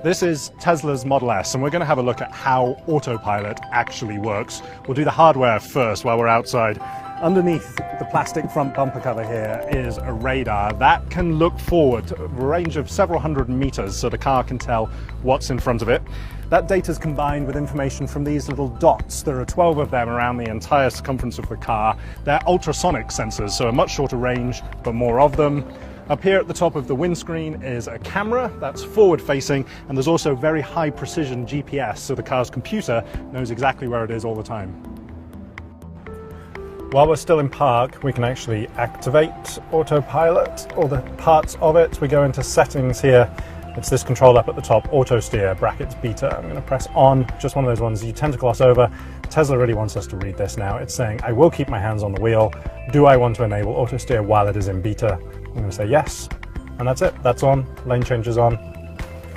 This is Tesla's Model S, and we're going to have a look at how autopilot actually works. We'll do the hardware first while we're outside. Underneath the plastic front bumper cover here is a radar that can look forward a range of several hundred meters so the car can tell what's in front of it. That data is combined with information from these little dots. There are 12 of them around the entire circumference of the car. They're ultrasonic sensors, so a much shorter range, but more of them. Up here at the top of the windscreen is a camera that's forward facing, and there's also very high precision GPS, so the car's computer knows exactly where it is all the time. While we're still in park, we can actually activate autopilot, or the parts of it. We go into settings here. It's this control up at the top, auto steer, brackets beta. I'm going to press on, just one of those ones you tend to gloss over. Tesla really wants us to read this now. It's saying, I will keep my hands on the wheel. Do I want to enable auto steer while it is in beta? I'm going to say yes, and that's it. That's on, lane change is on.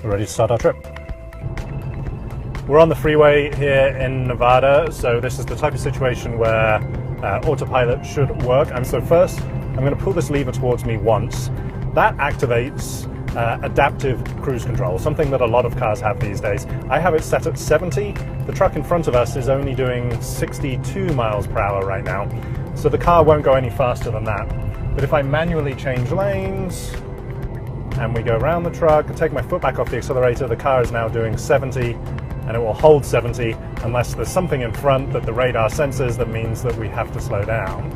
We're ready to start our trip. We're on the freeway here in Nevada, so this is the type of situation where autopilot should work. And so first, I'm going to pull this lever towards me once. That activates adaptive cruise control, something that a lot of cars have these days. I have it set at 70. The truck in front of us is only doing 62 miles per hour right now, so the car won't go any faster than that. But if I manually change lanes and we go around the truck and take my foot back off the accelerator, the car is now doing 70, and it will hold 70 unless there's something in front that the radar senses that means that we have to slow down.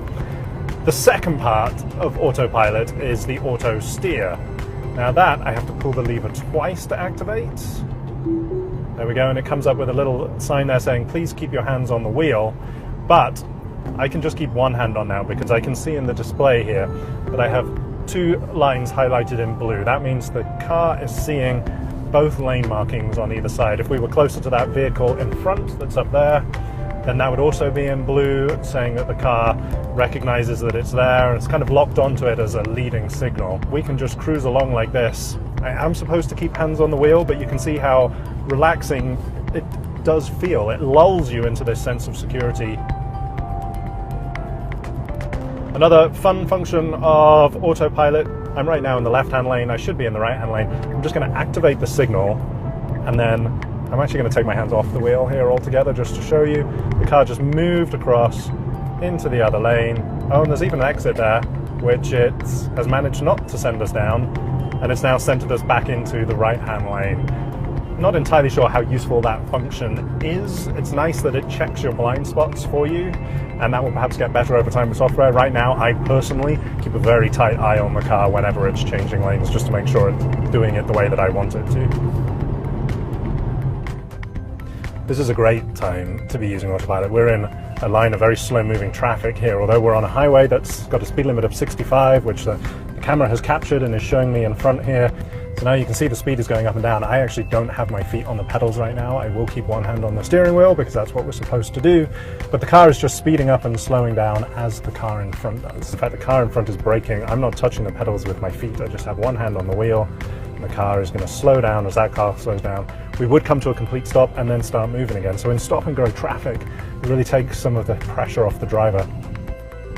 The second part of autopilot is the auto steer. Now that I have to pull the lever twice to activate. There we go, and it comes up with a little sign there saying, please keep your hands on the wheel. But I can just keep one hand on now because I can see in the display here that I have two lines highlighted in blue. That means the car is seeing both lane markings on either side. If we were closer to that vehicle in front that's up there, then that would also be in blue, saying that the car recognizes that it's there and it's kind of locked onto it as a leading signal. We can just cruise along like this. I am supposed to keep hands on the wheel, but you can see how relaxing it does feel. It lulls you into this sense of security. Another fun function of autopilot, I'm right now in the left-hand lane, I should be in the right-hand lane. I'm just going to activate the signal, and then I'm actually going to take my hands off the wheel here altogether just to show you. The car just moved across into the other lane. Oh, and there's even an exit there, which it has managed not to send us down, and it's now centered us back into the right-hand lane. Not entirely sure how useful that function is. It's nice that it checks your blind spots for you, and that will perhaps get better over time with software. Right now, I personally keep a very tight eye on the car whenever it's changing lanes, just to make sure it's doing it the way that I want it to. This is a great time to be using autopilot. We're in a line of very slow-moving traffic here, although we're on a highway that's got a speed limit of 65, which the camera has captured and is showing me in front here. So now you can see the speed is going up and down. I actually don't have my feet on the pedals right now. I will keep one hand on the steering wheel because that's what we're supposed to do. But the car is just speeding up and slowing down as the car in front does. In fact, the car in front is braking. I'm not touching the pedals with my feet. I just have one hand on the wheel. And the car is going to slow down as that car slows down. We would come to a complete stop and then start moving again. So in stop and go traffic, it really takes some of the pressure off the driver.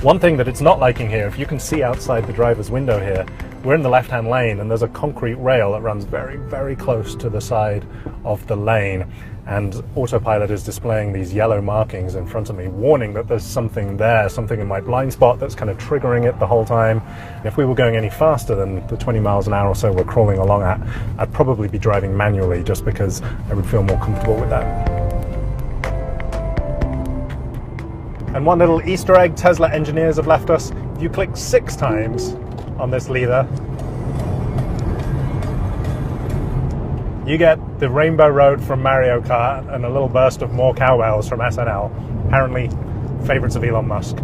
One thing that it's not liking here, if you can see outside the driver's window here, we're in the left-hand lane and there's a concrete rail that runs very, very close to the side of the lane. And autopilot is displaying these yellow markings in front of me, warning that there's something there, something in my blind spot that's kind of triggering it the whole time. And if we were going any faster than the 20 miles an hour or so we're crawling along at, I'd probably be driving manually just because I would feel more comfortable with that. And one little Easter egg Tesla engineers have left us. If you click 6 times on this lever, you get the Rainbow Road from Mario Kart and a little burst of more cowbells from SNL. Apparently, favorites of Elon Musk.